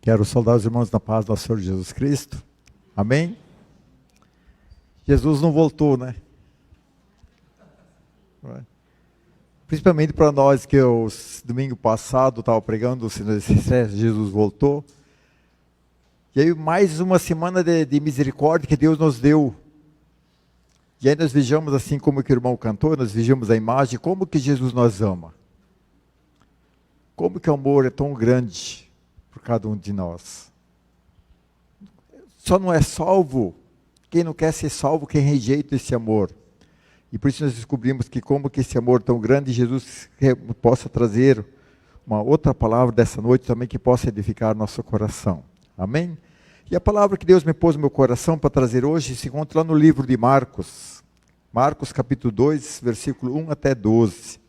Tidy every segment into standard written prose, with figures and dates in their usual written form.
Quero saudar os irmãos na paz do nosso Senhor Jesus Cristo. Amém? Jesus não voltou, né? Principalmente para nós que domingo passado estava pregando, Jesus voltou. E aí mais uma semana de misericórdia que Deus nos deu. E aí nós vejamos, assim como que o irmão cantou, nós vejamos a imagem, como que Jesus nos ama. Como que o amor é tão grande por cada um de nós. Só não é salvo quem não quer ser salvo, quem rejeita esse amor. E por isso nós descobrimos que como que esse amor tão grande, Jesus possa trazer uma outra palavra dessa noite também que possa edificar nosso coração. Amém? E a palavra que Deus me pôs no meu coração para trazer hoje se encontra lá no livro de Marcos. Marcos capítulo 2, versículo 1 até 12.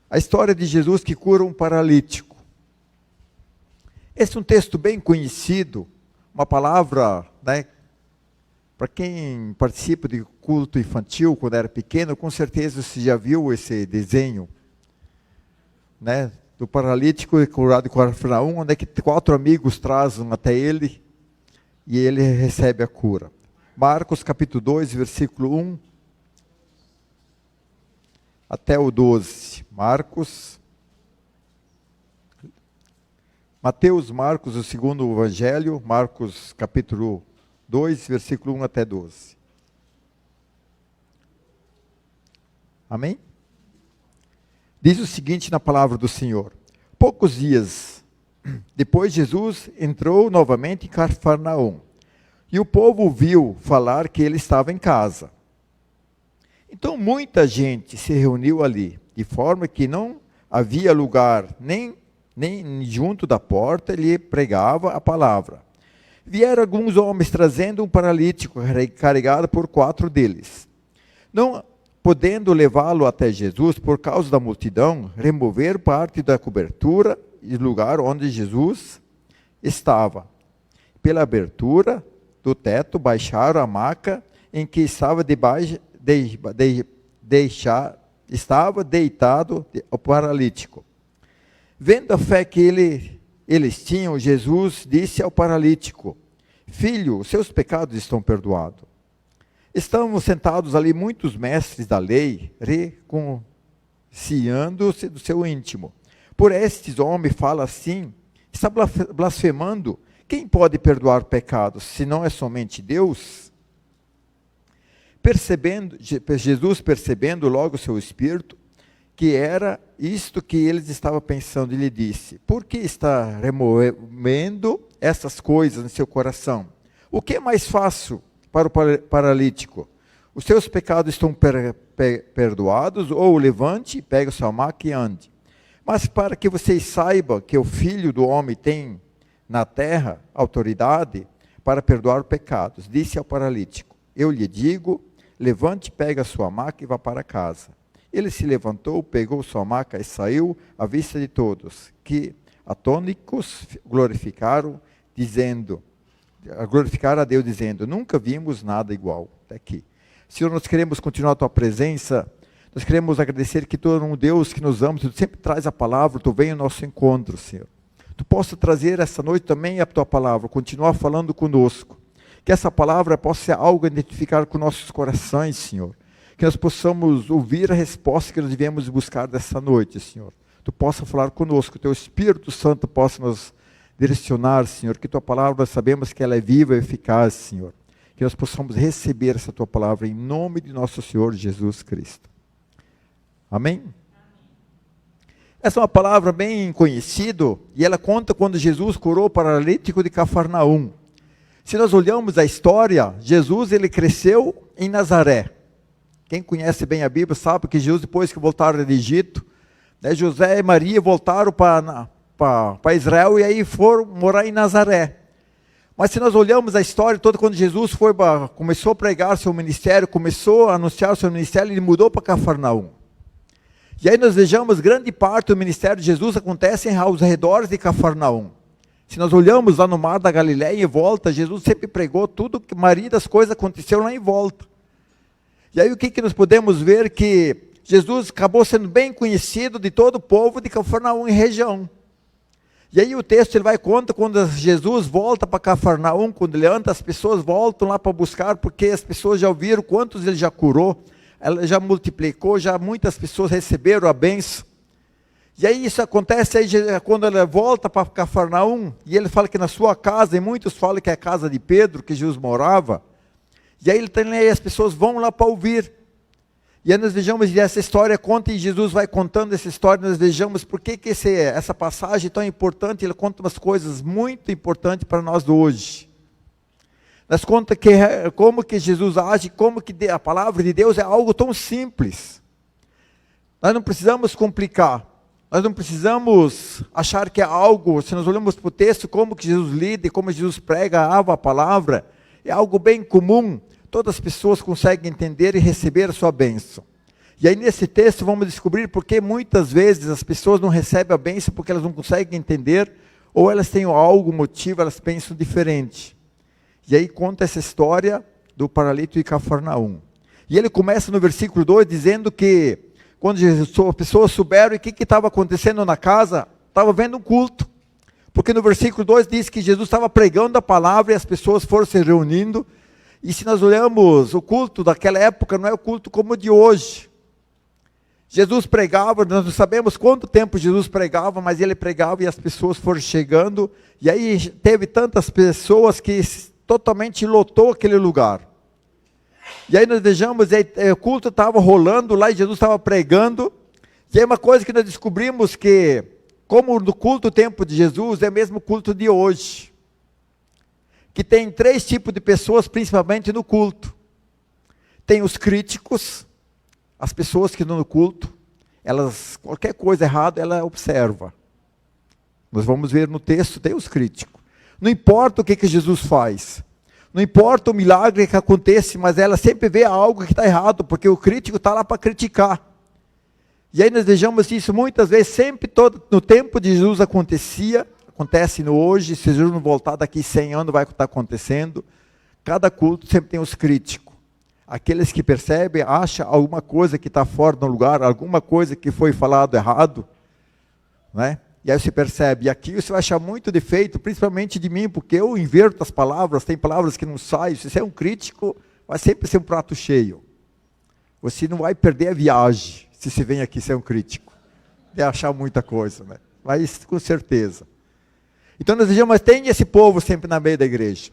A história de Jesus que cura um paralítico. Esse é um texto bem conhecido, uma palavra, né, para quem participa de culto infantil quando era pequeno, com certeza você já viu esse desenho, né, do paralítico curado em Cafarnaum, onde é que 4 amigos trazem até ele e ele recebe a cura. Marcos capítulo 2, versículo 1 até o 12. Mateus, Marcos, o segundo evangelho, Marcos capítulo 2, versículo 1 até 12. Amém? Diz o seguinte na palavra do Senhor. Poucos dias depois, Jesus entrou novamente em Cafarnaum. E o povo ouviu falar que ele estava em casa. Então muita gente se reuniu ali, de forma que não havia lugar nem junto da porta, ele pregava a palavra. Vieram alguns homens trazendo um paralítico carregado por 4 deles. Não podendo levá-lo até Jesus por causa da multidão, remover parte da cobertura e lugar onde Jesus estava. Pela abertura do teto, baixaram a maca em que estava estava deitado o paralítico. Vendo a fé que eles tinham, Jesus disse ao paralítico: Filho, seus pecados estão perdoados. Estavam sentados ali muitos mestres da lei, reconciliando-se do seu íntimo. Por estes homens fala assim, está blasfemando. Quem pode perdoar pecados, se não é somente Deus? Jesus percebendo logo o seu espírito, que era isto que eles estavam pensando, ele disse: Por que está removendo essas coisas no seu coração? O que é mais fácil para o paralítico? Os seus pecados estão perdoados, ou levante, pegue sua maca e ande. Mas para que vocês saibam que o Filho do Homem tem na terra autoridade para perdoar pecados, disse ao paralítico: Eu lhe digo, levante, pegue a sua maca e vá para casa. Ele se levantou, pegou sua maca e saiu à vista de todos, que atônicos glorificaram a Deus, dizendo: Nunca vimos nada igual. Até aqui. Senhor, nós queremos continuar a tua presença, nós queremos agradecer que tu é um Deus que nos ama, tu sempre traz a palavra, tu vem ao nosso encontro, Senhor. Tu possa trazer essa noite também a tua palavra, continuar falando conosco. Que essa palavra possa ser algo a identificar com nossos corações, Senhor. Que nós possamos ouvir a resposta que nós devemos buscar dessa noite, Senhor. Tu possa falar conosco, teu Espírito Santo possa nos direcionar, Senhor. Que tua palavra, nós sabemos que ela é viva e eficaz, Senhor. Que nós possamos receber essa tua palavra em nome de nosso Senhor Jesus Cristo. Amém? Essa é uma palavra bem conhecida, e ela conta quando Jesus curou o paralítico de Cafarnaum. Se nós olhamos a história, Jesus ele cresceu em Nazaré. Quem conhece bem a Bíblia sabe que Jesus, depois que voltaram do Egito, né, José e Maria voltaram para Israel e aí foram morar em Nazaré. Mas se nós olhamos a história toda, quando Jesus começou a pregar seu ministério, começou a anunciar seu ministério, ele mudou para Cafarnaum. E aí nós vejamos, grande parte do ministério de Jesus acontece aos redores de Cafarnaum. Se nós olhamos lá no mar da Galileia em volta, Jesus sempre pregou tudo, que a maioria das coisas aconteceu lá em volta. E aí o que nós podemos ver? Que Jesus acabou sendo bem conhecido de todo o povo de Cafarnaum e região. E aí o texto ele vai conta quando Jesus volta para Cafarnaum, quando ele anda, as pessoas voltam lá para buscar, porque as pessoas já ouviram quantos ele já curou, ela já multiplicou, já muitas pessoas receberam a bênção. E aí isso acontece aí, quando ele volta para Cafarnaum, e ele fala que na sua casa, e muitos falam que é a casa de Pedro, que Jesus morava, e aí ele tem aí, as pessoas vão lá para ouvir. E aí nós vejamos, e essa história conta, e Jesus vai contando essa história, nós vejamos por que essa passagem é tão importante, ele conta umas coisas muito importantes para nós hoje. Nós conta como que Jesus age, como que a palavra de Deus é algo tão simples. Nós não precisamos complicar, nós não precisamos achar que é algo, se nós olhamos para o texto, como que Jesus lida e como Jesus prega a palavra, é algo bem comum. Todas as pessoas conseguem entender e receber a sua bênção. E aí nesse texto vamos descobrir porque muitas vezes as pessoas não recebem a bênção porque elas não conseguem entender, ou elas têm algum motivo, elas pensam diferente. E aí conta essa história do paralítico de Cafarnaum. E ele começa no versículo 2 dizendo que quando as pessoas souberam o que estava acontecendo na casa, estava vendo um culto. Porque no versículo 2 diz que Jesus estava pregando a palavra e as pessoas foram se reunindo. E se nós olhamos o culto daquela época, não é o culto como o de hoje. Jesus pregava, nós não sabemos quanto tempo Jesus pregava, mas ele pregava e as pessoas foram chegando. E aí teve tantas pessoas que totalmente lotou aquele lugar. E aí nós vejamos, o culto estava rolando lá e Jesus estava pregando. E aí uma coisa que nós descobrimos que, como no culto do tempo de Jesus, é o mesmo culto de hoje. Que tem 3 tipos de pessoas, principalmente no culto. Tem os críticos, as pessoas que no culto, qualquer coisa errada, ela observa. Nós vamos ver no texto, tem os críticos. Não importa o que Jesus faz, não importa o milagre que acontece, mas ela sempre vê algo que está errado, porque o crítico está lá para criticar. E aí nós vejamos isso muitas vezes, sempre no tempo de Jesus acontece no hoje, se Jesus não voltar daqui 100 anos vai estar acontecendo. Cada culto sempre tem os críticos. Aqueles que percebem, acham alguma coisa que está fora do lugar, alguma coisa que foi falado errado, né? E aí você percebe, e aqui você vai achar muito defeito, principalmente de mim, porque eu inverto as palavras, tem palavras que não saem. Se você é um crítico, vai sempre ser um prato cheio. Você não vai perder a viagem, se você vem aqui ser um crítico. De achar muita coisa, né? Mas com certeza. Então nós vejamos, mas tem esse povo sempre na meio da igreja.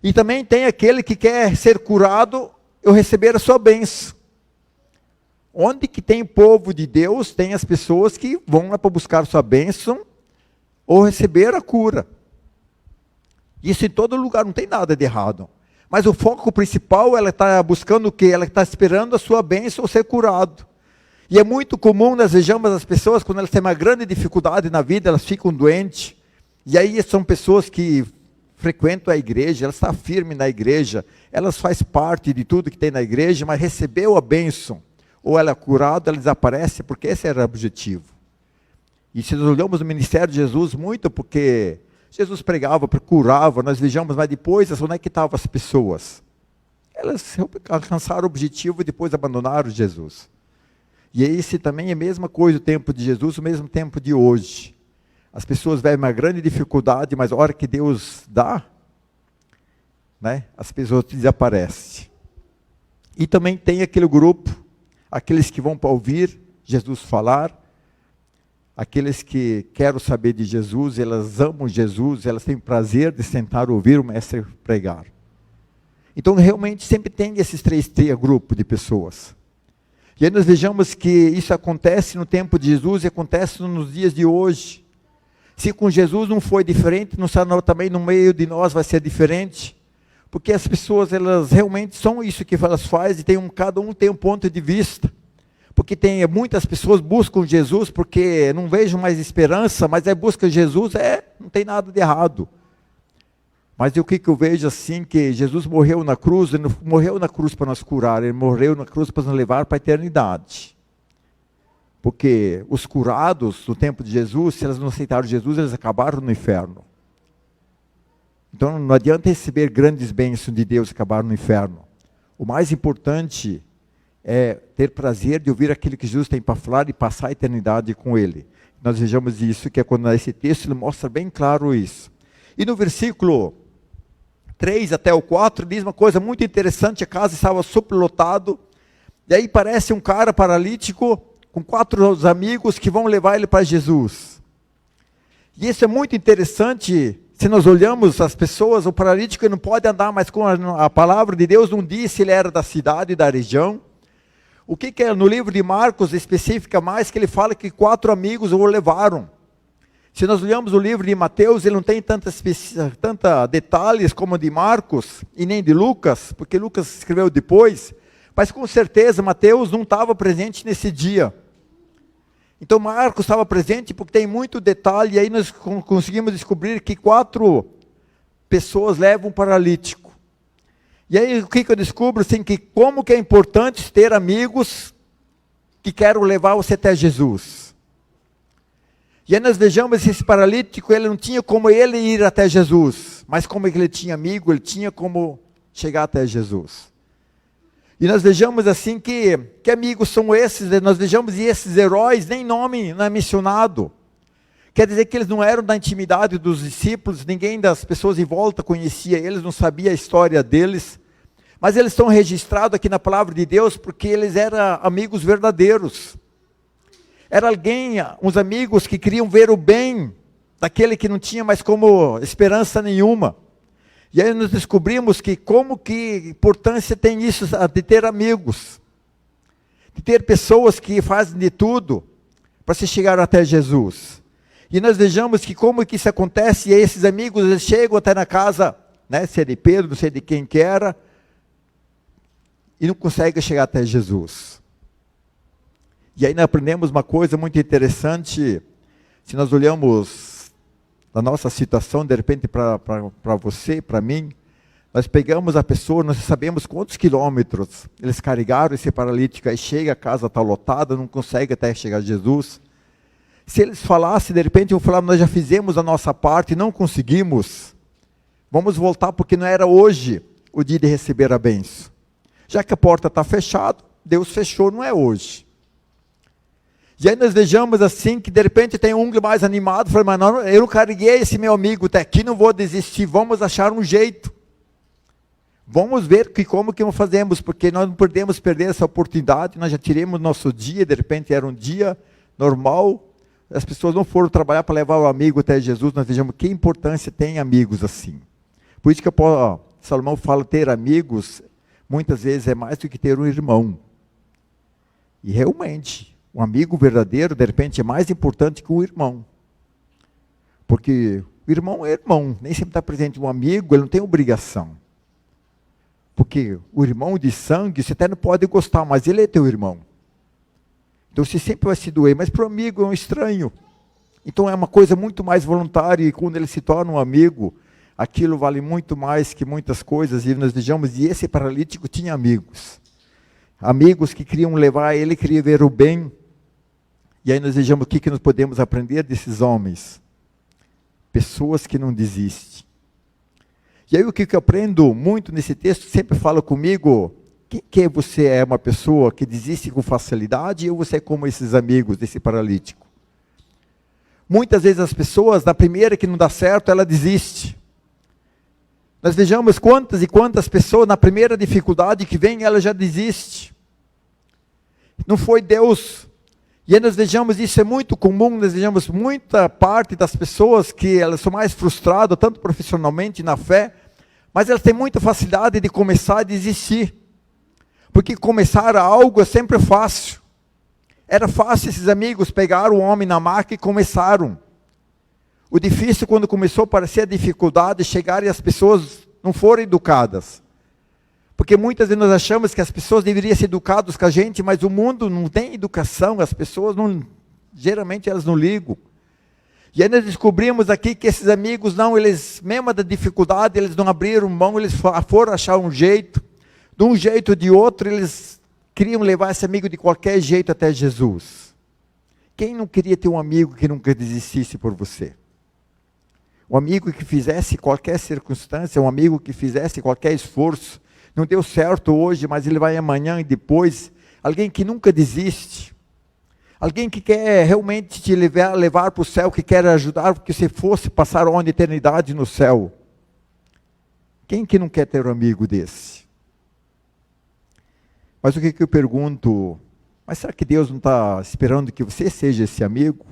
E também tem aquele que quer ser curado ou receber a sua bênção. Onde que tem povo de Deus, tem as pessoas que vão lá para buscar sua bênção ou receber a cura. Isso em todo lugar, não tem nada de errado. Mas o foco principal, ela está buscando o quê? Ela está esperando a sua bênção ou ser curado. E é muito comum, nós vejamos as pessoas, quando elas têm uma grande dificuldade na vida, elas ficam doentes. E aí são pessoas que frequentam a igreja, elas estão firmes na igreja, elas fazem parte de tudo que tem na igreja, mas recebeu a bênção, ou ela é curada, ela desaparece, porque esse era o objetivo. E se nós olhamos o ministério de Jesus muito, porque Jesus pregava, curava, nós vejamos, mas depois, onde é que estavam as pessoas? Elas alcançaram o objetivo e depois abandonaram Jesus. E esse também é a mesma coisa o tempo de Jesus, o mesmo tempo de hoje. As pessoas vivem uma grande dificuldade, mas a hora que Deus dá, né, as pessoas desaparecem. E também tem aquele grupo, aqueles que vão para ouvir Jesus falar, aqueles que querem saber de Jesus, elas amam Jesus, elas têm prazer de sentar e ouvir o mestre pregar. Então realmente sempre tem esses três grupos de pessoas. E aí nós vejamos que isso acontece no tempo de Jesus e acontece nos dias de hoje. Se com Jesus não foi diferente, não será também no meio de nós vai ser diferente. Porque as pessoas, elas realmente são isso que elas fazem, e cada um tem um ponto de vista. Porque muitas pessoas buscam Jesus porque não vejo mais esperança, mas busca Jesus, não tem nada de errado. Mas o que eu vejo assim, que Jesus morreu na cruz, ele não morreu na cruz para nos curar, ele morreu na cruz para nos levar para a eternidade. Porque os curados no tempo de Jesus, se eles não aceitaram Jesus, eles acabaram no inferno. Então não adianta receber grandes bênçãos de Deus e acabar no inferno. O mais importante ter prazer de ouvir aquilo que Jesus tem para falar e passar a eternidade com Ele. Nós vejamos isso, que é quando esse texto ele mostra bem claro isso. E no versículo 3 até o 4, diz uma coisa muito interessante, a casa estava superlotada, e aí parece um cara paralítico, com 4 amigos que vão levar ele para Jesus. E isso é muito interessante, se nós olhamos as pessoas, o paralítico ele não pode andar mais com a palavra de Deus, não diz se ele era da cidade, da região. O que é no livro de Marcos especifica mais, que ele fala que 4 amigos o levaram. Se nós olhamos o livro de Mateus, ele não tem tanta detalhes como o de Marcos, e nem de Lucas, porque Lucas escreveu depois, mas com certeza Mateus não estava presente nesse dia. Então Marcos estava presente porque tem muito detalhe, e aí nós conseguimos descobrir que 4 pessoas levam um paralítico. E aí o que eu descubro? Assim, que como que é importante ter amigos que querem levar você até Jesus. E aí nós vejamos esse paralítico, ele não tinha como ele ir até Jesus, mas como ele tinha amigo, ele tinha como chegar até Jesus. E nós vejamos assim que amigos são esses, nós vejamos e esses heróis, nem nome não é mencionado. Quer dizer que eles não eram da intimidade dos discípulos, ninguém das pessoas em volta conhecia eles, não sabia a história deles. Mas eles estão registrados aqui na palavra de Deus porque eles eram amigos verdadeiros. Era uns amigos que queriam ver o bem daquele que não tinha mais como esperança nenhuma. E aí nós descobrimos que que importância tem isso de ter amigos. De ter pessoas que fazem de tudo para se chegar até Jesus. E nós vejamos que como que isso acontece, e esses amigos eles chegam até na casa, né, se é de Pedro, não sei de quem que era, e não conseguem chegar até Jesus. E aí nós aprendemos uma coisa muito interessante, se nós olhamos a nossa situação, de repente para você, para mim, nós pegamos a pessoa, nós sabemos quantos quilômetros eles carregaram esse paralítico, aí chega, a casa está lotada, não consegue até chegar a Jesus. Se eles falassem, de repente eu falava, nós já fizemos a nossa parte e não conseguimos, vamos voltar porque não era hoje o dia de receber a bênção. Já que a porta está fechada, Deus fechou, não é hoje. E aí nós vejamos assim, que de repente tem um mais animado, fala, mas não, eu não carreguei esse meu amigo até aqui, não vou desistir, vamos achar um jeito. Vamos ver como que fazemos, porque nós não podemos perder essa oportunidade, nós já tiramos nosso dia, de repente era um dia normal, as pessoas não foram trabalhar para levar o amigo até Jesus, nós vejamos que importância tem amigos assim. Por isso que Salomão fala, ter amigos, muitas vezes é mais do que ter um irmão. E realmente, um amigo verdadeiro, de repente, é mais importante que um irmão. Porque o irmão é irmão, nem sempre está presente. Um amigo, ele não tem obrigação. Porque o irmão de sangue, você até não pode gostar, mas ele é teu irmão. Então você sempre vai se doer, mas para o amigo é um estranho. Então é uma coisa muito mais voluntária, e quando ele se torna um amigo, aquilo vale muito mais que muitas coisas, e nós vejamos, e esse paralítico tinha amigos. Amigos que queriam levar ele, queriam ver o bem. E aí nós vejamos o que nós podemos aprender desses homens. Pessoas que não desistem. E aí o que eu aprendo muito nesse texto, sempre fala comigo, que você é uma pessoa que desiste com facilidade, ou você é como esses amigos desse paralítico? Muitas vezes as pessoas, na primeira que não dá certo, ela desiste. Nós vejamos quantas e quantas pessoas, na primeira dificuldade que vem, ela já desiste. Não foi Deus. E aí nós vejamos, isso é muito comum, nós vejamos muita parte das pessoas que elas são mais frustradas, tanto profissionalmente na fé, mas elas têm muita facilidade de começar a desistir. Porque começar algo é sempre fácil. Era fácil esses amigos pegaram o homem na maca e começaram. O difícil quando começou a aparecer a dificuldade, chegar e as pessoas não foram educadas. Porque muitas vezes nós achamos que as pessoas deveriam ser educadas com a gente, mas o mundo não tem educação, as pessoas não, geralmente elas não ligam. E aí nós descobrimos aqui que esses amigos não, eles, mesmo da dificuldade, eles não abriram mão, eles foram achar um jeito, de um jeito ou de outro, eles queriam levar esse amigo de qualquer jeito até Jesus. Quem não queria ter um amigo que nunca desistisse por você? Um amigo que fizesse qualquer circunstância, um amigo que fizesse qualquer esforço. Não deu certo hoje, mas ele vai amanhã e depois, alguém que nunca desiste, alguém que quer realmente te levar para o céu, que quer ajudar que você fosse passar uma eternidade no céu. Quem que não quer ter um amigo desse? Mas o que eu pergunto, mas será que Deus não está esperando que você seja esse amigo?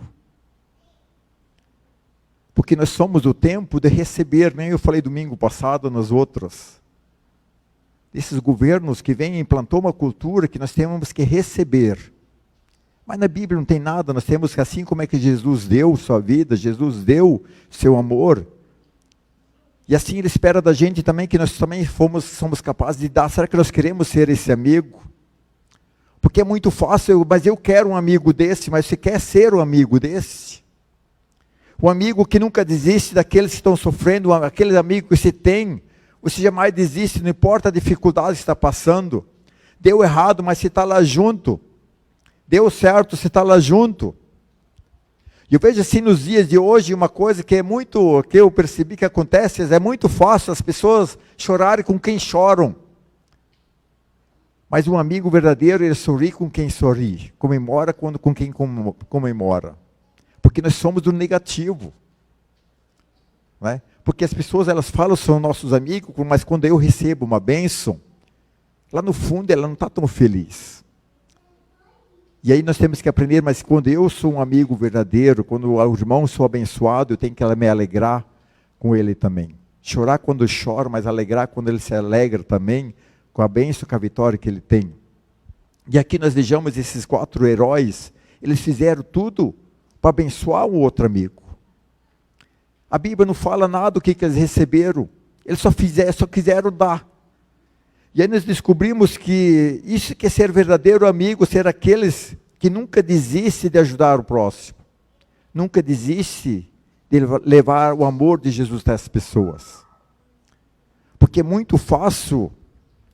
Porque nós somos o tempo de receber, nem eu falei domingo passado nas outras. Esses governos que vêm e implantou uma cultura que nós temos que receber. Mas na Bíblia não tem nada, nós temos que assim como é que Jesus deu sua vida, Jesus deu seu amor. E assim Ele espera da gente também que nós também somos capazes de dar. Será que nós queremos ser esse amigo? Porque é muito fácil, mas eu quero um amigo desse, mas você quer ser um amigo desse? O amigo que nunca desiste daqueles que estão sofrendo, aquele amigo que você tem, você jamais desiste, não importa a dificuldade que está passando. Deu errado, mas você está lá junto. Deu certo, você está lá junto. E eu vejo assim nos dias de hoje, uma coisa que eu percebi que acontece, é muito fácil as pessoas chorarem com quem choram. Mas um amigo verdadeiro, ele sorri com quem sorri, comemora com quem comemora. Porque nós somos do negativo. Não é? Porque as pessoas, elas falam são nossos amigos, mas quando eu recebo uma bênção, lá no fundo ela não está tão feliz. E aí nós temos que aprender, mas quando eu sou um amigo verdadeiro, quando o irmão sou abençoado, eu tenho que me alegrar com ele também. Chorar quando eu choro, mas alegrar quando ele se alegra também, com a bênção, com a vitória que ele tem. E aqui nós vejamos esses 4 heróis, eles fizeram tudo para abençoar um outro amigo. A Bíblia não fala nada do que eles receberam, eles só quiseram dar. E aí nós descobrimos que isso que é ser verdadeiro amigo, ser aqueles que nunca desiste de ajudar o próximo. Nunca desiste de levar o amor de Jesus para as pessoas. Porque é muito fácil,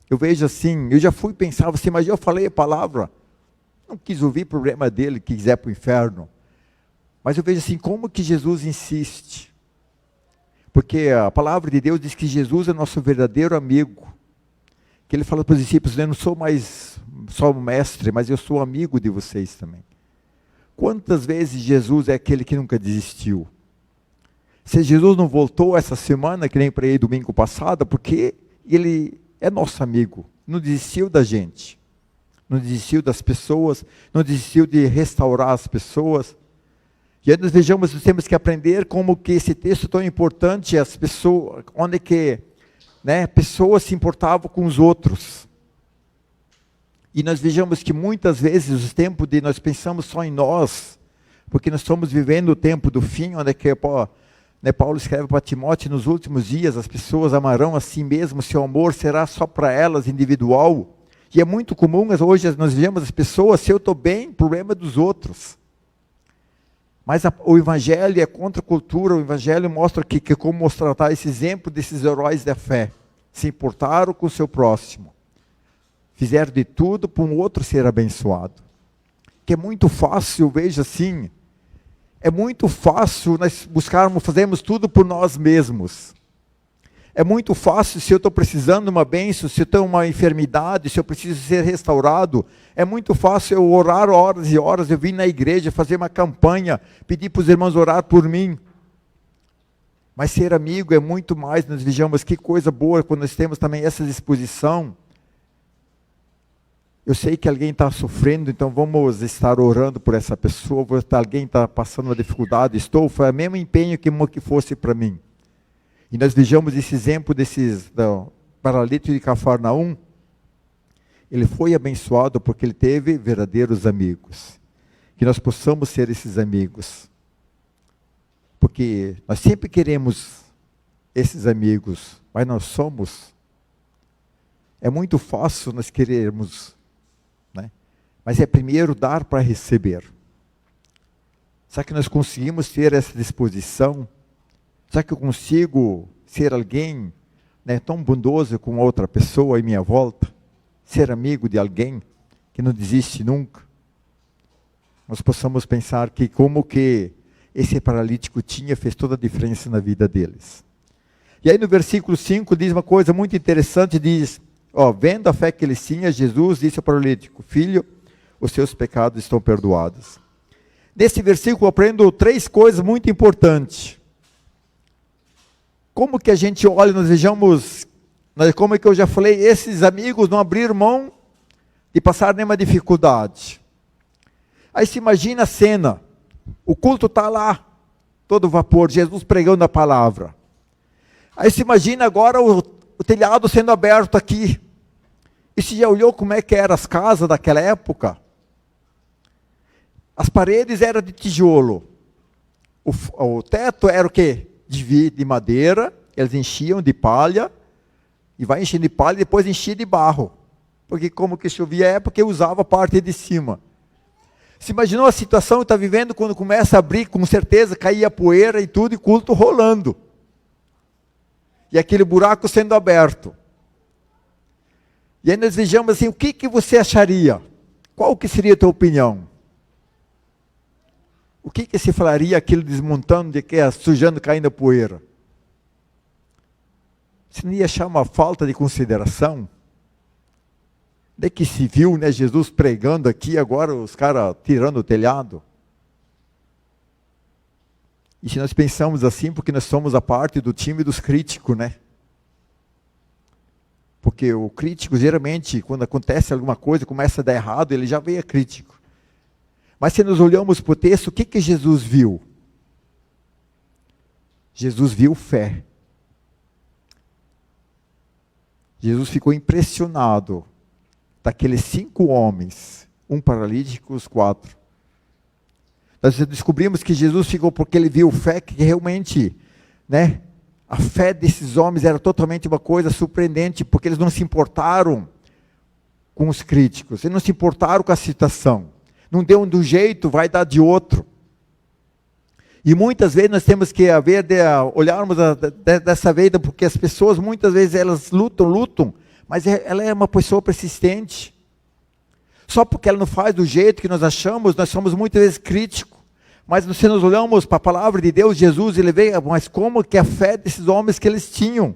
eu vejo assim, eu já fui pensar assim, mas eu falei a palavra, não quis ouvir o problema dele, que quiser para o inferno. Mas eu vejo assim, como que Jesus insiste? Porque a palavra de Deus diz que Jesus é nosso verdadeiro amigo. Que ele fala para os discípulos, eu não sou mais só um mestre, mas eu sou amigo de vocês também. Quantas vezes Jesus é aquele que nunca desistiu? Se Jesus não voltou essa semana, que nem para ele domingo passado, porque ele é nosso amigo, não desistiu da gente, não desistiu das pessoas, não desistiu de restaurar as pessoas. E aí nós vejamos, nós temos que aprender como que esse texto é tão importante, as pessoas, onde que pessoas se importavam com os outros. E nós vejamos que muitas vezes os tempos de nós pensamos só em nós, porque nós estamos vivendo o tempo do fim, onde que Paulo escreve para Timóteo, nos últimos dias as pessoas amarão a si mesmo, seu amor será só para elas, individual. E é muito comum, hoje nós vemos as pessoas, se eu estou bem, o problema é dos outros. Mas o Evangelho é contra a cultura, o Evangelho mostra que como mostrar esse exemplo desses heróis da fé. Se importaram com o seu próximo. Fizeram de tudo para um outro ser abençoado. Que é muito fácil, veja assim, é muito fácil nós fazermos tudo por nós mesmos. É muito fácil, se eu estou precisando de uma bênção, se eu tenho uma enfermidade, se eu preciso ser restaurado, é muito fácil eu orar horas e horas, eu vir na igreja, fazer uma campanha, pedir para os irmãos orar por mim. Mas ser amigo é muito mais, nós vejamos que coisa boa, quando nós temos também essa disposição. Eu sei que alguém está sofrendo, então vamos estar orando por essa pessoa, alguém está passando uma dificuldade, foi o mesmo empenho que fosse para mim. E nós vejamos esse exemplo do paralítico de Cafarnaum. Ele foi abençoado porque ele teve verdadeiros amigos. Que nós possamos ser esses amigos. Porque nós sempre queremos esses amigos, mas nós somos. É muito fácil nós querermos, mas é primeiro dar para receber. Será que nós conseguimos ter essa disposição? Será que eu consigo ser alguém tão bondoso com outra pessoa em minha volta? Ser amigo de alguém que não desiste nunca? Nós possamos pensar que como que esse paralítico fez toda a diferença na vida deles. E aí no versículo 5 diz uma coisa muito interessante, diz, Vendo a fé que eles tinham, Jesus disse ao paralítico: filho, os seus pecados estão perdoados. Nesse versículo eu aprendo 3 coisas muito importantes. Como que a gente olha, nós vejamos, como é que eu já falei, esses amigos não abriram mão de passar nenhuma dificuldade. Aí se imagina a cena, o culto está lá, todo vapor, Jesus pregando a palavra. Aí se imagina agora o telhado sendo aberto aqui. E se já olhou como é que eram as casas daquela época? As paredes eram de tijolo. O teto era o quê? De madeira, eles enchiam de palha, e vai enchendo de palha e depois enchia de barro. Porque como que chovia é porque usava a parte de cima. Se imaginou a situação que está vivendo quando começa a abrir, com certeza caía poeira e tudo, e culto rolando. E aquele buraco sendo aberto. E aí nós vejamos assim, o que você acharia? Qual que seria a tua opinião? O que se falaria aquilo desmontando, de que sujando, caindo a poeira? Você não ia achar uma falta de consideração? De que se viu, né, Jesus pregando aqui, agora os caras tirando o telhado? E se nós pensamos assim, porque nós somos a parte do time dos críticos, né? Porque o crítico, geralmente, quando acontece alguma coisa, começa a dar errado, ele já vem a crítico. Mas se nós olhamos para o texto, o que Jesus viu? Jesus viu fé. Jesus ficou impressionado daqueles 5 homens, um paralítico, os 4. Nós descobrimos que Jesus ficou porque ele viu fé, que realmente, né, a fé desses homens era totalmente uma coisa surpreendente, porque eles não se importaram com os críticos, eles não se importaram com a situação. Não deu de um jeito, vai dar de outro. E muitas vezes nós temos que olharmos dessa vida, porque as pessoas muitas vezes elas lutam, mas ela é uma pessoa persistente. Só porque ela não faz do jeito que nós achamos, nós somos muitas vezes críticos. Mas se nós olhamos para a palavra de Deus, Jesus, ele veio, mas como que a fé desses homens que eles tinham?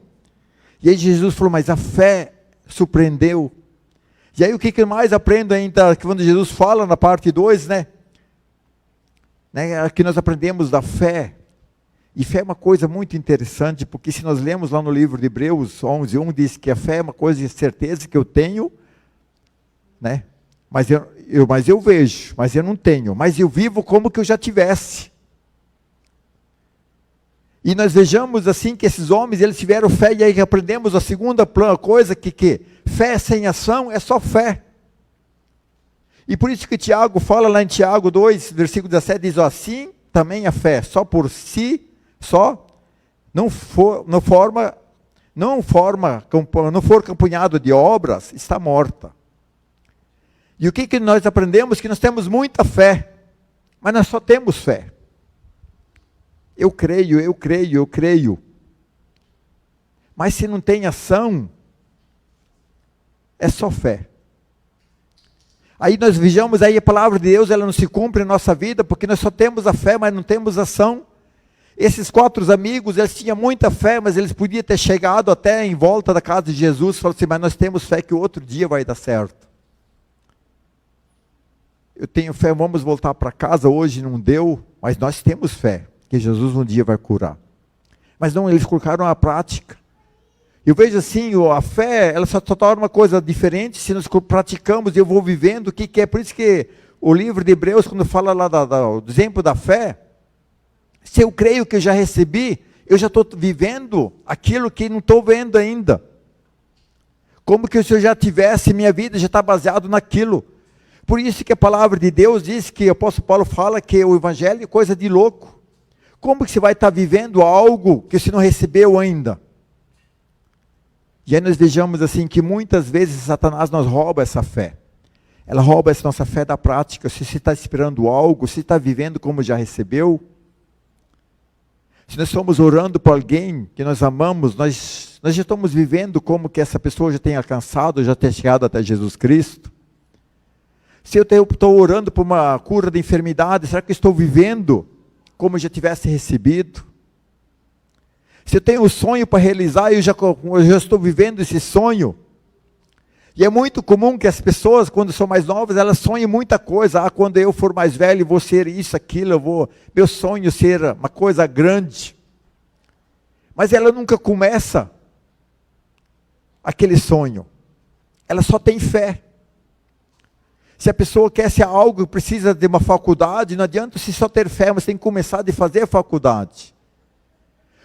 E aí Jesus falou, mas a fé surpreendeu. E aí o que mais aprendo ainda, quando Jesus fala na parte 2, né? Que nós aprendemos da fé. E fé é uma coisa muito interessante, porque se nós lemos lá no livro de Hebreus 11:1, diz que a fé é uma coisa de certeza que eu tenho, né? Mas eu vejo, mas eu não tenho, mas eu vivo como que eu já tivesse. E nós vejamos assim que esses homens, eles tiveram fé, e aí aprendemos a segunda coisa, que fé sem ação é só fé. E por isso que Tiago fala lá em Tiago 2, versículo 17, diz assim, também a fé, só por si, não for acompanhado de obras, está morta. E o que nós aprendemos? Que nós temos muita fé, mas nós só temos fé. Eu creio. Mas se não tem ação, é só fé. Aí nós vejamos aí a palavra de Deus, ela não se cumpre na nossa vida, porque nós só temos a fé, mas não temos ação. Esses 4 amigos, eles tinham muita fé, mas eles podiam ter chegado até em volta da casa de Jesus, e falaram assim, mas nós temos fé que o outro dia vai dar certo. Eu tenho fé, vamos voltar para casa, hoje não deu, mas nós temos fé, que Jesus um dia vai curar. Mas não, eles colocaram a prática. Eu vejo assim, a fé, ela só torna uma coisa diferente se nós praticamos e eu vou vivendo o que é. Por isso que o livro de Hebreus, quando fala lá do exemplo da fé, se eu creio que eu já recebi, eu já estou vivendo aquilo que não estou vendo ainda. Como que se eu já tivesse, minha vida já está baseado naquilo. Por isso que a palavra de Deus diz que o apóstolo Paulo fala que o evangelho é coisa de louco. Como que você vai estar vivendo algo que você não recebeu ainda? E aí nós vejamos assim que muitas vezes Satanás nos rouba essa fé. Ela rouba essa nossa fé da prática. Se você está esperando algo, se está vivendo como já recebeu. Se nós estamos orando por alguém que nós amamos, nós já estamos vivendo como que essa pessoa já tem alcançado, já tem chegado até Jesus Cristo. Se eu estou orando por uma cura de enfermidade, será que eu estou vivendo como eu já tivesse recebido? Se eu tenho um sonho para realizar, eu já estou vivendo esse sonho. E é muito comum que as pessoas, quando são mais novas, elas sonham muita coisa. Ah, quando eu for mais velho, vou ser isso, aquilo, meu sonho é ser uma coisa grande. Mas ela nunca começa aquele sonho. Ela só tem fé. Se a pessoa quer ser algo, precisa de uma faculdade, não adianta você só ter fé, mas tem que começar a fazer a faculdade.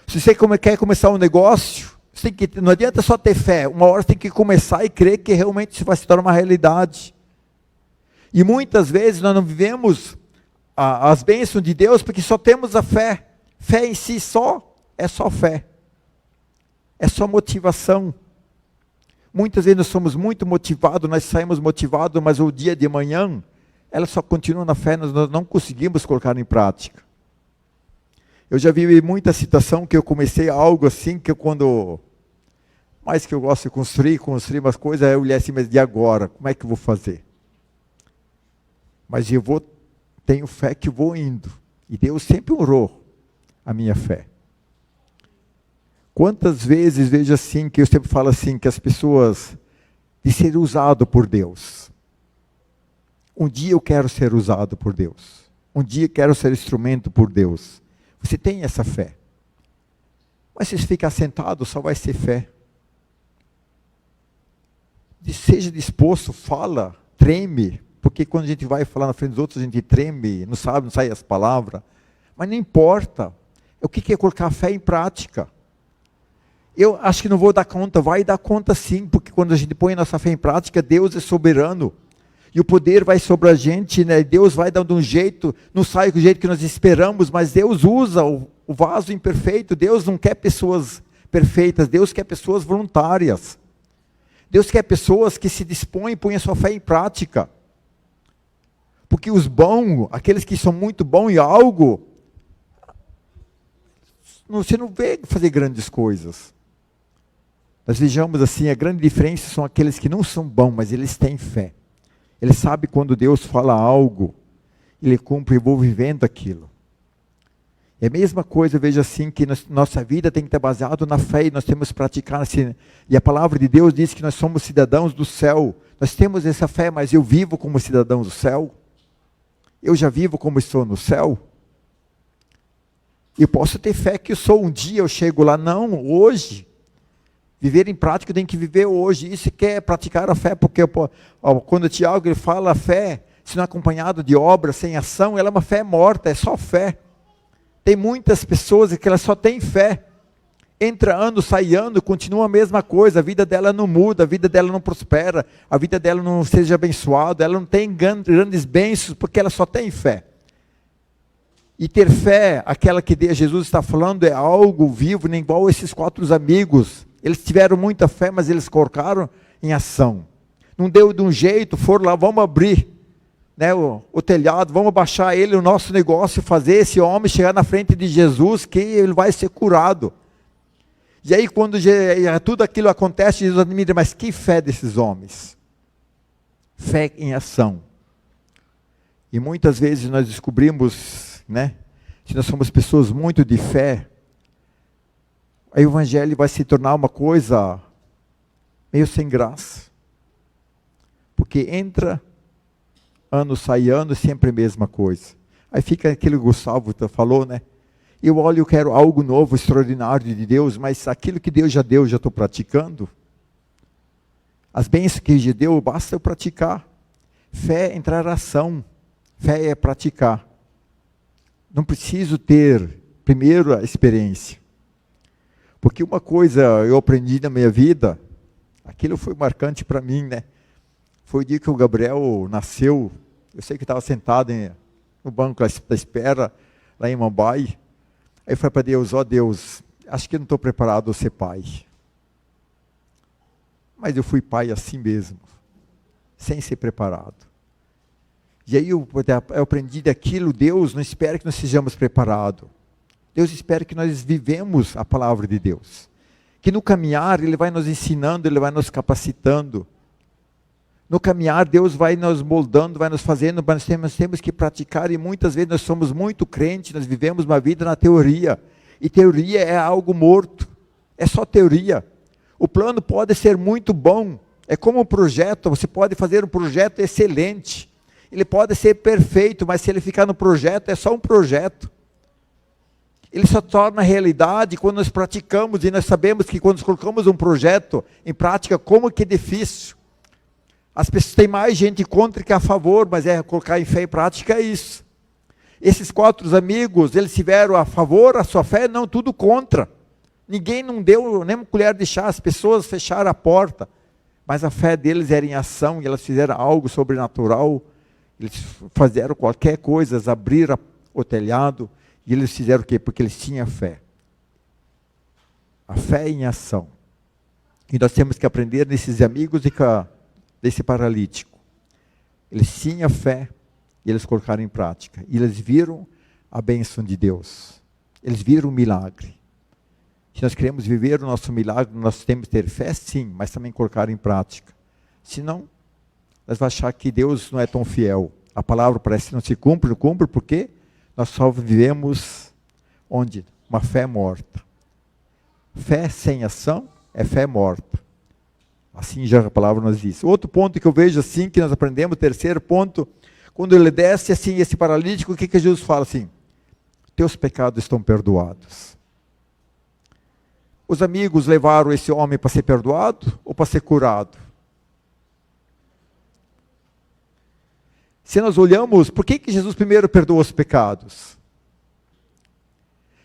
Se você quer começar um negócio, não adianta só ter fé, uma hora você tem que começar e crer que realmente isso vai se tornar uma realidade. E muitas vezes nós não vivemos as bênçãos de Deus porque só temos a fé. Fé em si é só fé. É só motivação. Muitas vezes nós somos muito motivados, nós saímos motivados, mas o dia de manhã, ela só continua na fé, nós não conseguimos colocar em prática. Eu já vi muita situação que eu comecei algo assim, que mais que eu gosto de construir umas coisas, eu olhei assim, mas de agora, como é que eu vou fazer? Mas tenho fé que vou indo. E Deus sempre honrou a minha fé. Quantas vezes vejo assim, que eu sempre falo assim, que as pessoas, de ser usado por Deus. Um dia eu quero ser usado por Deus. Um dia eu quero ser instrumento por Deus. Você tem essa fé. Mas se você ficar sentado, só vai ser fé. Seja disposto, fala, treme. Porque quando a gente vai falar na frente dos outros, a gente treme, não sai as palavras. Mas não importa. O que é colocar a fé em prática? Eu acho que não vou dar conta, vai dar conta sim, porque quando a gente põe a nossa fé em prática, Deus é soberano. E o poder vai sobre a gente, né? Deus vai dando um jeito, não sai do jeito que nós esperamos, mas Deus usa o vaso imperfeito. Deus não quer pessoas perfeitas, Deus quer pessoas voluntárias. Deus quer pessoas que se dispõem e põem a sua fé em prática. Porque os bons, aqueles que são muito bons em algo, você não vê fazer grandes coisas. Nós vejamos assim, a grande diferença são aqueles que não são bons, mas eles têm fé. Ele sabe quando Deus fala algo, ele cumpre e vou vivendo aquilo. É a mesma coisa, eu vejo assim, que nossa vida tem que estar baseada na fé e nós temos que praticar assim. E a palavra de Deus diz que nós somos cidadãos do céu. Nós temos essa fé, mas eu vivo como cidadão do céu? Eu já vivo como estou no céu? Eu posso ter fé que um dia eu chego lá, não, hoje. Viver em prática tem que viver hoje. Isso que é praticar a fé, porque quando o Tiago ele fala a fé, se não é acompanhado de obra, sem ação, ela é uma fé morta, é só fé. Tem muitas pessoas que elas só têm fé. Entra ano, sai ano, continua a mesma coisa, a vida dela não muda, a vida dela não prospera, a vida dela não seja abençoada, ela não tem grandes bênçãos, porque ela só tem fé. E ter fé, aquela que Jesus está falando, é algo vivo, nem igual esses 4 amigos. Eles tiveram muita fé, mas eles colocaram em ação. Não deu de um jeito, foram lá, vamos abrir, né, o telhado, vamos baixar ele, o nosso negócio, fazer esse homem chegar na frente de Jesus, que ele vai ser curado. E aí quando tudo aquilo acontece, Jesus admira, mas que fé desses homens? Fé em ação. E muitas vezes nós descobrimos, né, se nós somos pessoas muito de fé, aí o evangelho vai se tornar uma coisa meio sem graça. Porque entra ano, sai ano, sempre a mesma coisa. Aí fica aquilo que o Gustavo falou, né? Eu olho, eu quero algo novo, extraordinário de Deus, mas aquilo que Deus já deu, já estou praticando. As bênçãos que Ele deu, basta eu praticar. Fé é entrar em ação. Fé é praticar. Não preciso ter, primeiro, a experiência. Porque uma coisa eu aprendi na minha vida, aquilo foi marcante para mim, né? Foi o dia que o Gabriel nasceu, eu sei que estava sentado no banco da espera, lá em Mumbai. Aí eu falei para Deus, ó Deus, acho que eu não estou preparado a ser pai. Mas eu fui pai assim mesmo, sem ser preparado. E aí eu aprendi daquilo, Deus não espera que nós sejamos preparados. Deus espera que nós vivemos a palavra de Deus. Que no caminhar Ele vai nos ensinando, Ele vai nos capacitando. No caminhar Deus vai nos moldando, vai nos fazendo, mas nós temos que praticar e muitas vezes nós somos muito crentes, nós vivemos uma vida na teoria. E teoria é algo morto, é só teoria. O plano pode ser muito bom, É como um projeto, você pode fazer um projeto excelente. Ele pode ser perfeito, mas se ele ficar no projeto, é só um projeto. Ele só torna realidade quando nós praticamos, e nós sabemos que quando nós colocamos um projeto em prática, como que é difícil. As pessoas têm mais gente contra que a favor, mas colocar em fé em prática é isso. Esses 4 amigos, eles tiveram a favor, a sua fé, não, tudo contra. Ninguém não deu nem uma colher de chá, as pessoas fecharam a porta. Mas a fé deles era em ação, e elas fizeram algo sobrenatural. Eles fizeram qualquer coisa, eles abriram o telhado, e eles fizeram o quê? Porque eles tinham fé. A fé em ação. E nós temos que aprender nesses amigos desse paralítico. Eles tinham fé, e eles colocaram em prática. E eles viram a bênção de Deus. Eles viram o milagre. Se nós queremos viver o nosso milagre, nós temos que ter fé, sim, mas também colocar em prática. Senão, nós vamos achar que Deus não é tão fiel. A palavra parece que não se cumpre, não cumpre, porque nós só vivemos onde? Uma fé morta. Fé sem ação é fé morta. Assim já a palavra nos diz. Outro ponto que eu vejo assim, que nós aprendemos, terceiro ponto, quando ele desce assim, esse paralítico, o que Jesus fala assim? Teus pecados estão perdoados. Os amigos levaram esse homem para ser perdoado ou para ser curado? Se nós olhamos, por que Jesus primeiro perdoou os pecados?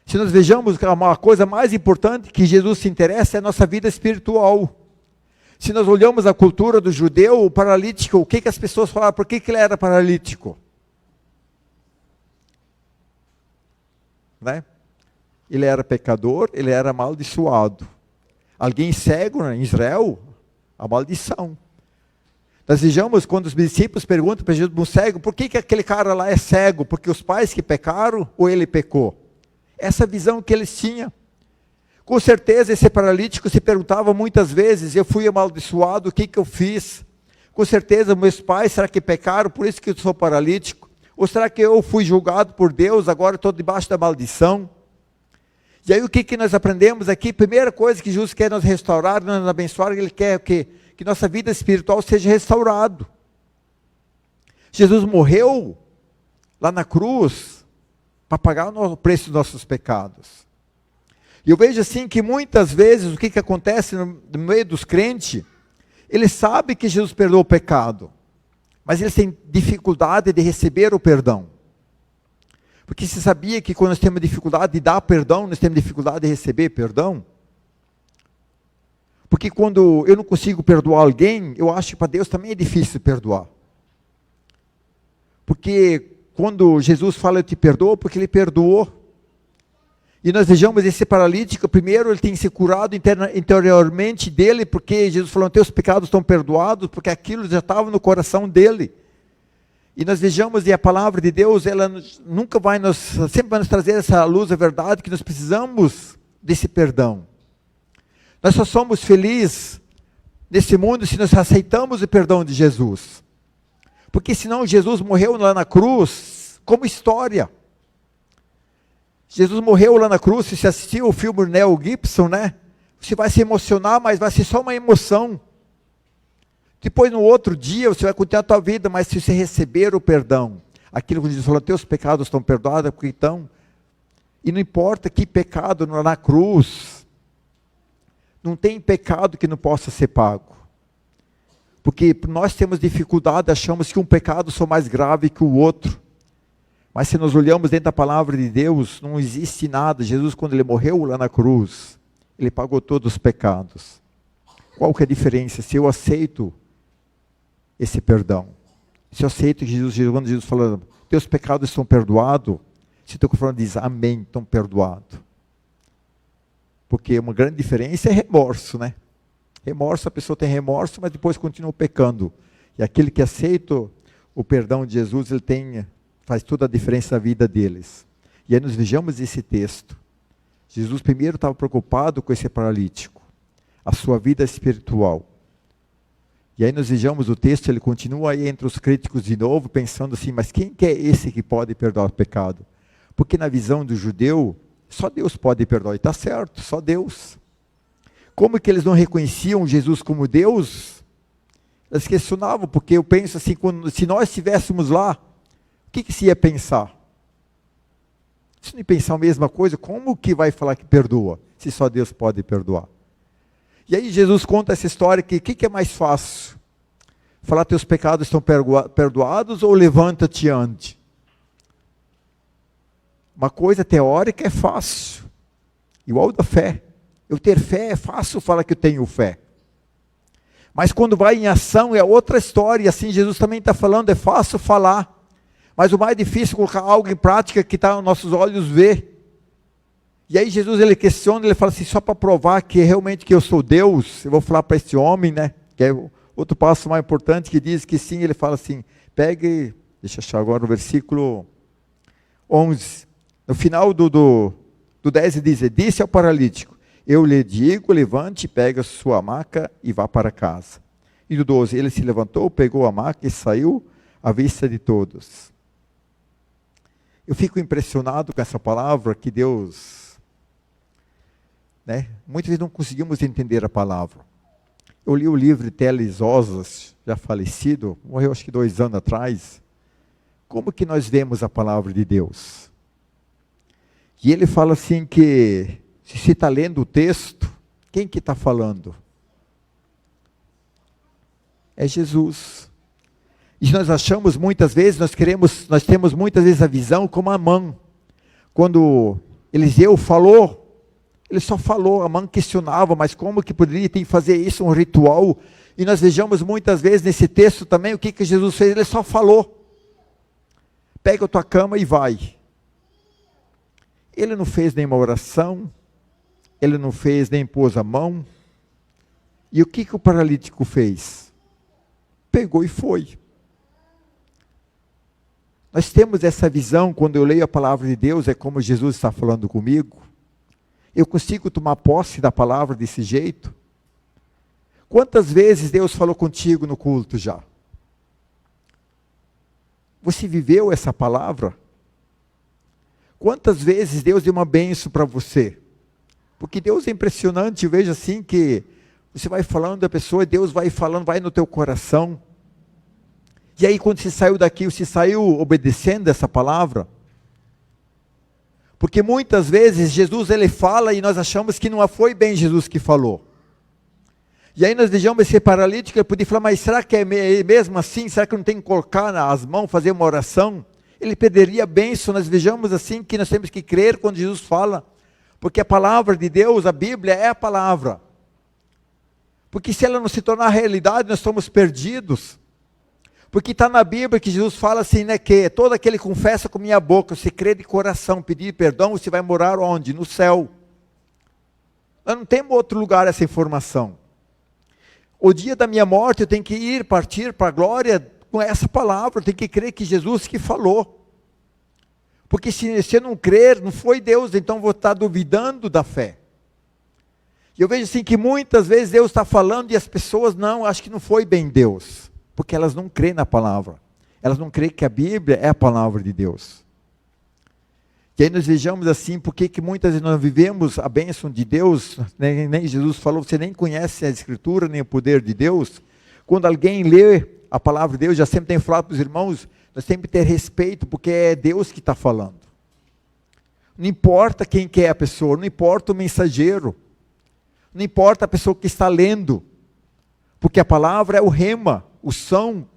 Se nós vejamos que uma coisa mais importante que Jesus se interessa é a nossa vida espiritual. Se nós olhamos a cultura do judeu, o paralítico, o que as pessoas falavam? Por que ele era paralítico? Né? Ele era pecador, ele era amaldiçoado. Alguém cego em Israel, a maldição. Nós vejamos quando os discípulos perguntam para Jesus, um cego, por que aquele cara lá é cego? Porque os pais que pecaram ou ele pecou? Essa visão que eles tinham. Com certeza esse paralítico se perguntava muitas vezes, eu fui amaldiçoado, o que eu fiz? Com certeza meus pais, será que pecaram, por isso que eu sou paralítico? Ou será que eu fui julgado por Deus, agora estou debaixo da maldição? E aí o que nós aprendemos aqui? Primeira coisa que Jesus quer nos restaurar, nos abençoar, Ele quer o quê? Que nossa vida espiritual seja restaurado. Jesus morreu lá na cruz para pagar o preço dos nossos pecados. E eu vejo assim que muitas vezes o que acontece no meio dos crentes, eles sabem que Jesus perdoou o pecado, mas eles têm dificuldade de receber o perdão. Porque você sabia que quando nós temos dificuldade de dar perdão, nós temos dificuldade de receber perdão? Porque quando eu não consigo perdoar alguém, eu acho que para Deus também é difícil perdoar. Porque quando Jesus fala eu te perdoo, porque Ele perdoou. E nós vejamos esse paralítico, primeiro ele tem que ser curado interiormente dele, porque Jesus falou, teus pecados estão perdoados, porque aquilo já estava no coração dele. E nós vejamos, e a palavra de Deus, ela nunca vai sempre vai nos trazer essa luz, a verdade, que nós precisamos desse perdão. Nós só somos felizes nesse mundo se nós aceitamos o perdão de Jesus. Porque senão Jesus morreu lá na cruz como história. Jesus morreu lá na cruz, se você assistiu o filme Mel Gibson, né? Você vai se emocionar, mas vai ser só uma emoção. Depois no outro dia você vai continuar a tua vida, mas se você receber o perdão, aquilo que Jesus falou, teus pecados estão perdoados, porque então, e não importa que pecado na cruz, não tem pecado que não possa ser pago. Porque nós temos dificuldade, achamos que um pecado só mais grave que o outro. Mas se nós olhamos dentro da palavra de Deus, não existe nada. Jesus, quando Ele morreu lá na cruz, Ele pagou todos os pecados. Qual que é a diferença? Se eu aceito esse perdão, se eu aceito que quando Jesus falou, teus pecados estão perdoados, se estou falando, diz, amém, estão perdoados. Porque uma grande diferença é remorso, né? Remorso, a pessoa tem remorso, mas depois continua pecando. E aquele que aceita o perdão de Jesus, faz toda a diferença na vida deles. E aí nós vejamos esse texto. Jesus primeiro estava preocupado com esse paralítico, a sua vida espiritual. E aí nós vejamos o texto, ele continua aí entre os críticos de novo, pensando assim, mas quem que é esse que pode perdoar o pecado? Porque na visão do judeu, só Deus pode perdoar, e está certo, só Deus. Como que eles não reconheciam Jesus como Deus? Eles questionavam, porque eu penso assim, se nós estivéssemos lá, o que se ia pensar? Se não pensar a mesma coisa, como que vai falar que perdoa, se só Deus pode perdoar? E aí Jesus conta essa história que o que é mais fácil? Falar teus pecados estão perdoados ou levanta-te e ande? Uma coisa teórica é fácil, igual da fé. Eu ter fé é fácil falar que eu tenho fé. Mas quando vai em ação é outra história, e assim Jesus também está falando, é fácil falar. Mas o mais difícil é colocar algo em prática que está aos nossos olhos ver. E aí Jesus ele questiona, ele fala assim, só para provar que realmente que eu sou Deus, eu vou falar para esse homem, né? Que é outro passo mais importante que diz que sim, ele fala assim, pegue, deixa eu achar agora o versículo 11. No final do 10 ele diz, disse ao paralítico, eu lhe digo, levante, pegue a sua maca e vá para casa. E do 12, ele se levantou, pegou a maca e saiu à vista de todos. Eu fico impressionado com essa palavra que Deus, né? Muitas vezes não conseguimos entender a palavra. Eu li o livro de Teles Osas, já falecido, morreu acho que 2 anos atrás. Como que nós vemos a palavra de Deus? E ele fala assim que, se você está lendo o texto, quem que está falando? É Jesus. E nós achamos muitas vezes, nós temos muitas vezes a visão como Amã. Quando Eliseu falou, ele só falou, Amã questionava, mas como que poderia ter que fazer isso, um ritual? E nós vejamos muitas vezes nesse texto também, o que Jesus fez, ele só falou. Pega a tua cama e vai. Ele não fez nenhuma oração, ele não fez nem pôs a mão. E o que o paralítico fez? Pegou e foi. Nós temos essa visão, quando eu leio a palavra de Deus, é como Jesus está falando comigo. Eu consigo tomar posse da palavra desse jeito? Quantas vezes Deus falou contigo no culto já? Você viveu essa palavra? Quantas vezes Deus deu uma bênção para você? Porque Deus é impressionante, eu vejo assim que você vai falando da pessoa, Deus vai falando, vai no teu coração. E aí quando você saiu daqui, você saiu obedecendo essa palavra? Porque muitas vezes Jesus ele fala e nós achamos que não foi bem Jesus que falou. E aí nós vejamos esse paralítico, ele podia falar, mas será que é mesmo assim? Será que não tem que colocar as mãos, fazer uma oração? Ele perderia a bênção. Nós vejamos assim que nós temos que crer quando Jesus fala. Porque a palavra de Deus, a Bíblia é a palavra. Porque se ela não se tornar realidade, nós estamos perdidos. Porque está na Bíblia que Jesus fala assim, né, que todo aquele que confessa com minha boca, se crê de coração, pedir perdão, você vai morar onde? No céu. Nós não temos outro lugar essa informação. O dia da minha morte eu tenho que partir para a glória com essa palavra, eu tenho que crer que Jesus que falou. Porque se eu não crer, não foi Deus, então vou estar duvidando da fé. E eu vejo assim que muitas vezes Deus está falando e as pessoas não, acho que não foi bem Deus. Porque elas não creem na palavra. Elas não creem que a Bíblia é a palavra de Deus. E aí nós vejamos assim, porque que muitas vezes nós vivemos a bênção de Deus, nem Jesus falou, você nem conhece a Escritura, nem o poder de Deus. Quando alguém lê a palavra de Deus, já sempre tem falado para os irmãos, nós temos que ter respeito, porque é Deus que está falando. Não importa quem que é a pessoa, não importa o mensageiro, não importa a pessoa que está lendo, porque a palavra é o rema, o são.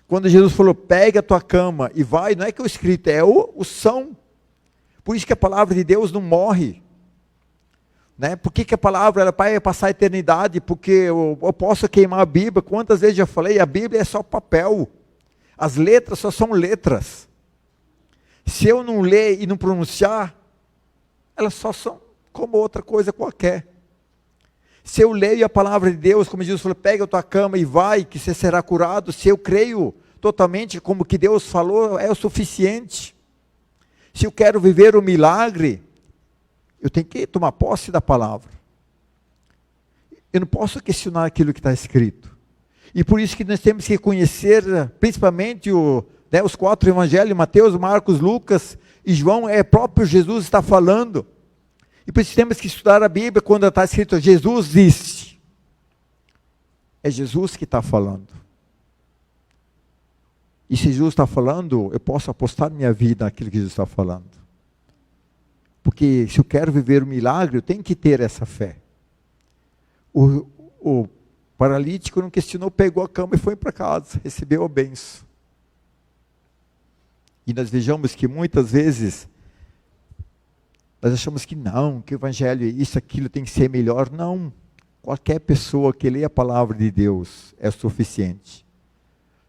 Quando Jesus falou, pega a tua cama e vai, não é que o escrito, é o são. Por isso que a palavra de Deus não morre. Né? Por que a palavra ela vai passar a eternidade? Porque eu posso queimar a Bíblia. Quantas vezes já falei, a Bíblia é só papel. As letras só são letras. Se eu não ler e não pronunciar, elas só são como outra coisa qualquer. Se eu leio a palavra de Deus, como Jesus falou, pega a tua cama e vai, que você será curado. Se eu creio totalmente como que Deus falou, é o suficiente. Se eu quero viver o milagre, eu tenho que tomar posse da palavra. Eu não posso questionar aquilo que está escrito. E por isso que nós temos que conhecer, principalmente os 4 evangelhos, Mateus, Marcos, Lucas e João, é próprio Jesus está falando. E por isso temos que estudar a Bíblia quando está escrito, Jesus disse. É Jesus que está falando. E se Jesus está falando, eu posso apostar minha vida naquilo que Jesus está falando. Porque se eu quero viver o milagre, eu tenho que ter essa fé. O paralítico não questionou, pegou a cama e foi para casa, recebeu a bênção. E nós vejamos que muitas vezes, nós achamos que não, que o evangelho é isso, aquilo tem que ser melhor. Não, qualquer pessoa que lê a palavra de Deus é suficiente.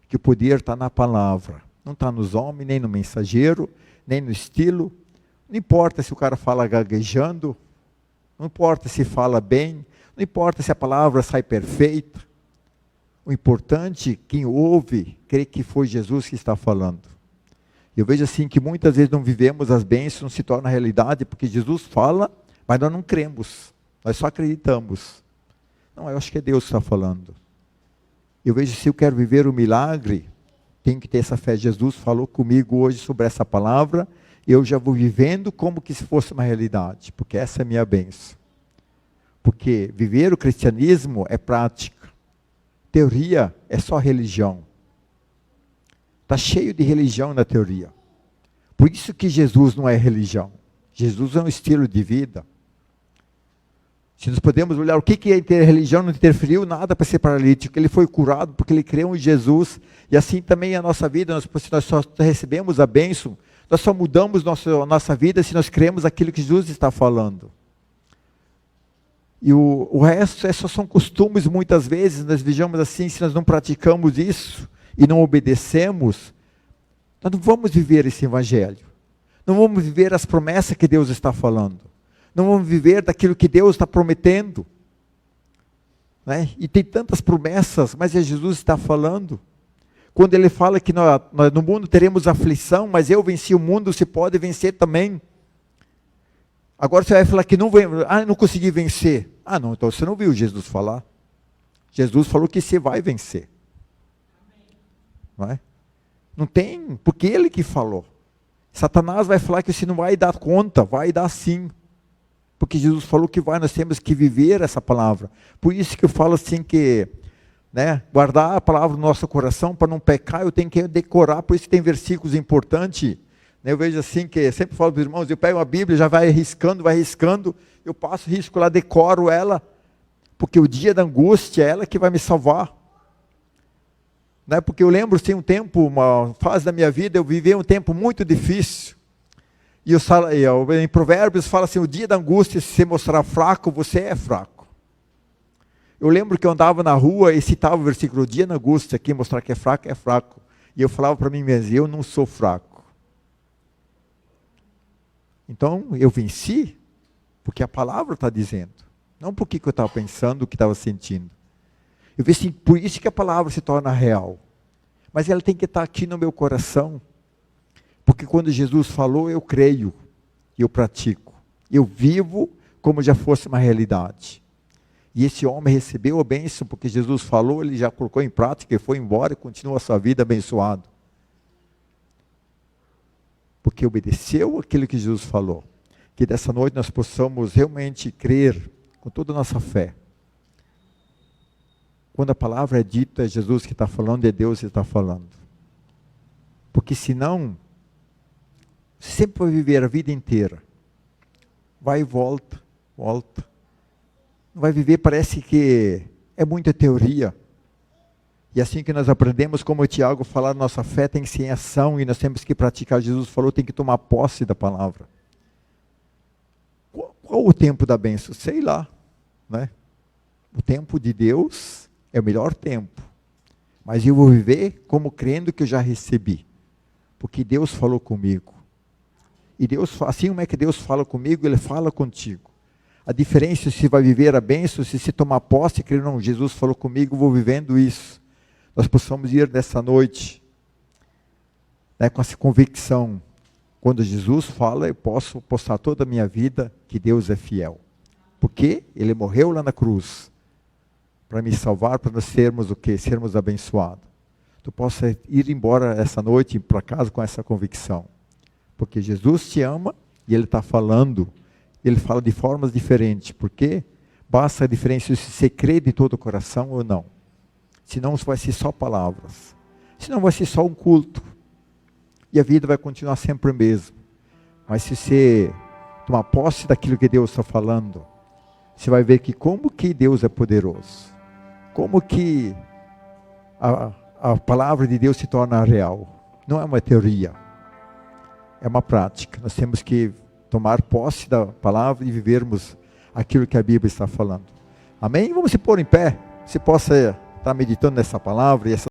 Que o poder está na palavra, não está nos homens, nem no mensageiro, nem no estilo. Não importa se o cara fala gaguejando, não importa se fala bem, não importa se a palavra sai perfeita. O importante, quem ouve, crê que foi Jesus que está falando. Eu vejo assim que muitas vezes não vivemos as bênçãos, não se torna realidade, porque Jesus fala, mas nós não cremos, nós só acreditamos. Não, eu acho que é Deus que está falando. Eu vejo, se eu quero viver o milagre, tenho que ter essa fé. Jesus falou comigo hoje sobre essa palavra, eu já vou vivendo como que se fosse uma realidade, porque essa é a minha bênção. Porque viver o cristianismo é prática. Teoria é só religião. Está cheio de religião na teoria. Por isso que Jesus não é religião. Jesus é um estilo de vida. Se nós podemos olhar o que é ter religião, não interferiu nada para ser paralítico. Ele foi curado porque ele creu em Jesus. E assim também a nossa vida, nós só recebemos a bênção, nós só mudamos nossa vida se nós cremos aquilo que Jesus está falando. E o resto só são costumes muitas vezes, nós vejamos assim, se nós não praticamos isso e não obedecemos, nós não vamos viver esse evangelho. Não vamos viver as promessas que Deus está falando. Não vamos viver daquilo que Deus está prometendo. Né? E tem tantas promessas, mas é Jesus que está falando. Quando ele fala que nós no mundo teremos aflição, mas eu venci o mundo, você pode vencer também. Agora você vai falar que não consegui vencer. Ah não, então você não viu Jesus falar. Jesus falou que você vai vencer. Não é? Não tem, porque ele que falou. Satanás vai falar que você não vai dar conta, vai dar sim. Porque Jesus falou que nós temos que viver essa palavra. Por isso que eu falo assim que, né, guardar a palavra no nosso coração para não pecar, eu tenho que decorar, por isso que tem versículos importantes. Eu vejo assim que, sempre falo para os irmãos, eu pego a Bíblia, já vai riscando, eu passo risco lá, decoro ela, porque o dia da angústia é ela que vai me salvar. Né? Porque eu lembro, assim, um tempo, uma fase da minha vida, eu vivi um tempo muito difícil. E em Provérbios fala assim, o dia da angústia, se você mostrar fraco, você é fraco. Eu lembro que eu andava na rua e citava o versículo, o dia da angústia, quem mostrar que é fraco, é fraco. E eu falava para mim mesmo, eu não sou fraco. Então, eu venci, porque a palavra está dizendo. Não porque eu estava pensando, o que estava sentindo. Eu vejo assim, por isso que a palavra se torna real. Mas ela tem que estar aqui no meu coração. Porque quando Jesus falou, eu creio, e eu pratico. Eu vivo como já fosse uma realidade. E esse homem recebeu a bênção, porque Jesus falou, ele já colocou em prática, e foi embora e continua a sua vida abençoado. Porque obedeceu aquilo que Jesus falou. Que dessa noite nós possamos realmente crer com toda a nossa fé. Quando a palavra é dita, é Jesus que está falando, é Deus que está falando. Porque senão, você sempre vai viver a vida inteira. Vai e volta, volta. Não vai viver, parece que é muita teoria. E assim que nós aprendemos, como o Tiago falou, nossa fé tem que ser em ação e nós temos que praticar. Jesus falou, tem que tomar posse da palavra. Qual o tempo da bênção? Sei lá. Né? O tempo de Deus é o melhor tempo. Mas eu vou viver como crendo que eu já recebi. Porque Deus falou comigo. E Deus, assim como é que Deus fala comigo, Ele fala contigo. A diferença é se vai viver a bênção, se tomar posse e crer, não, Jesus falou comigo, vou vivendo isso. Nós possamos ir nessa noite, né, com essa convicção. Quando Jesus fala, eu posso postar toda a minha vida que Deus é fiel. Porque Ele morreu lá na cruz, para me salvar, para nós sermos o quê? Sermos abençoados. Tu possa ir embora essa noite para casa com essa convicção. Porque Jesus te ama e Ele está falando. Ele fala de formas diferentes. Porque basta a diferença se você crê de todo o coração ou não. Senão vai ser só palavras. Senão vai ser só um culto. E a vida vai continuar sempre o mesmo. Mas se você tomar posse daquilo que Deus está falando, você vai ver que como que Deus é poderoso. Como que a palavra de Deus se torna real. Não é uma teoria. É uma prática. Nós temos que tomar posse da palavra e vivermos aquilo que a Bíblia está falando. Amém? Vamos se pôr em pé. Se possa estar meditando nessa palavra e essa